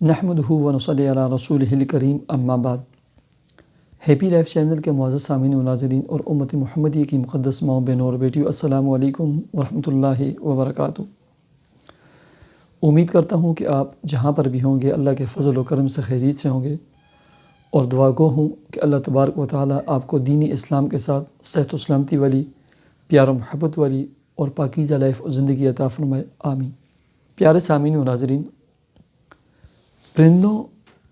نحمدہ و نصلی علی رسولہ الکریم اما بعد۔ ہیپی لائف چینل کے معزز سامعین و ناظرین اور امت محمدیہ کی مقدس ماؤں بہنوں اور بیٹیوں، السلام علیکم ورحمۃ اللہ وبرکاتہ۔ امید کرتا ہوں کہ آپ جہاں پر بھی ہوں گے اللہ کے فضل و کرم سے خیریت سے ہوں گے، اور دعا گو ہوں کہ اللہ تبارک و تعالیٰ آپ کو دینی اسلام کے ساتھ صحت و سلامتی والی، پیار و محبت والی اور پاکیزہ لائف و زندگی عطا فرمائے، آمین۔ پیارے سامعین و ناظرین، پرندوں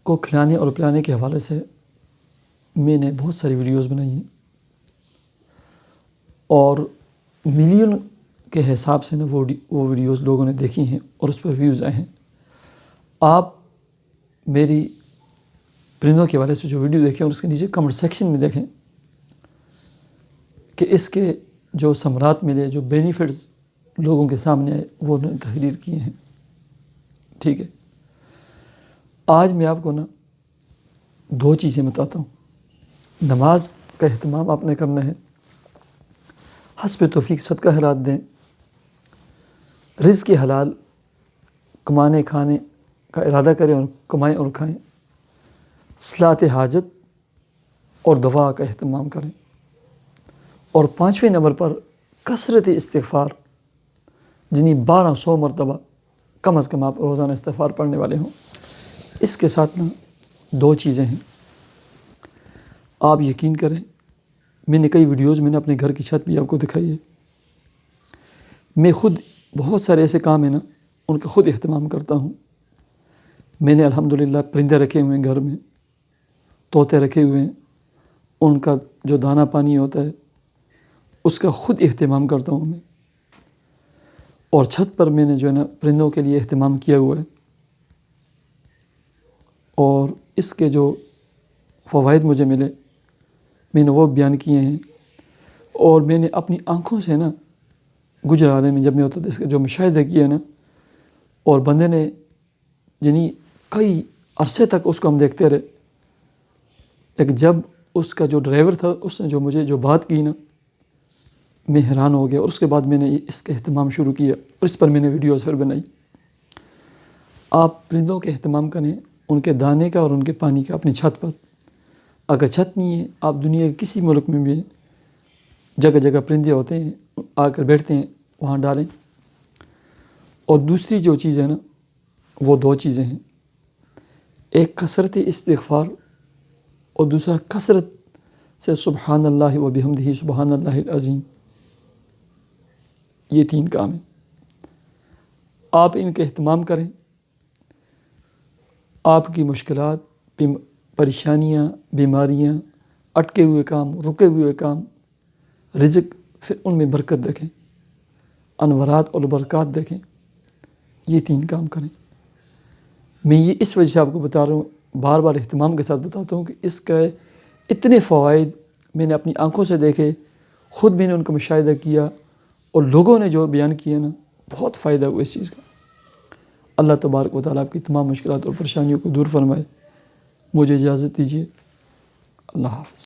کو کھلانے اور پلانے کے حوالے سے میں نے بہت ساری ویڈیوز بنائی ہیں، اور ملین کے حساب سے وہ ویڈیوز لوگوں نے دیکھی ہیں اور اس پر ویوز آئے ہیں۔ آپ میری پرندوں کے حوالے سے جو ویڈیو دیکھیں اور اس کے نیچے کمنٹ سیکشن میں دیکھیں کہ اس کے جو ثمرات ملے، جو بینیفٹس لوگوں کے سامنے آئے، وہ انہوں نے تحریر کیے ہیں، ٹھیک ہے۔ آج میں آپ کو دو چیزیں بتاتا ہوں۔ نماز کا اہتمام آپ نے کرنا ہے، حسب توفیق صدقہ خیرات دیں، رزق حلال کمانے کھانے کا ارادہ کریں اور کمائیں اور کھائیں، صلاۃ حاجت اور دعا کا اہتمام کریں، اور 5ویں نمبر پر کثرت استغفار، جنہیں 1200 مرتبہ کم از کم آپ روزانہ استغفار پڑھنے والے ہوں۔ اس کے ساتھ دو چیزیں ہیں، آپ یقین کریں، میں نے کئی ویڈیوز میں اپنے گھر کی چھت بھی آپ کو دکھائی ہے۔ میں خود بہت سارے ایسے کام ہیں ان کا خود اہتمام کرتا ہوں۔ میں نے الحمدللہ پرندے رکھے ہوئے ہیں گھر میں، طوطے رکھے ہوئے ہیں، ان کا جو دانہ پانی ہوتا ہے اس کا خود اہتمام کرتا ہوں میں، اور چھت پر میں نے پرندوں کے لیے اہتمام کیا ہوا ہے، اور اس کے جو فوائد مجھے ملے میں نے وہ بیان کیے ہیں، اور میں نے اپنی آنکھوں سے گجرالے میں جب میں ہوتا تھا اس کا جو مشاہدہ کیا اور بندے نے یعنی کئی عرصے تک اس کو ہم دیکھتے رہے، لیکن جب اس کا جو ڈرائیور تھا اس نے مجھے جو بات کی میں حیران ہو گیا، اور اس کے بعد میں نے اس کا اہتمام شروع کیا اور اس پر میں نے ویڈیوز پھر بنائی۔ آپ پرندوں کے اہتمام کریں، ان کے دانے کا اور ان کے پانی کا، اپنی چھت پر۔ اگر چھت نہیں ہے، آپ دنیا کے کسی ملک میں بھی جگہ جگہ پرندے ہوتے ہیں، آ کر بیٹھتے ہیں، وہاں ڈالیں۔ اور دوسری جو چیز ہے وہ دو چیزیں ہیں، ایک کثرت استغفار اور دوسرا کثرت سے سبحان اللہ و بحمدہ سبحان اللہ العظیم۔ یہ 3 کام ہیں، آپ ان کا اہتمام کریں، آپ کی مشکلات، پریشانیاں، بیماریاں، اٹکے ہوئے کام، رکے ہوئے کام، رزق، پھر ان میں برکت دیکھیں، انوارات اور برکات دیکھیں۔ یہ 3 کام کریں۔ میں یہ اس وجہ سے آپ کو بتا رہا ہوں، بار بار اہتمام کے ساتھ بتاتا ہوں کہ اس کا اتنے فوائد میں نے اپنی آنکھوں سے دیکھے، خود میں نے ان کا مشاہدہ کیا، اور لوگوں نے جو بیان کیا بہت فائدہ ہوا اس چیز کا۔ اللہ تبارک و تعالیٰ آپ کی تمام مشکلات اور پریشانیوں کو دور فرمائے۔ مجھے اجازت دیجیے، اللہ حافظ۔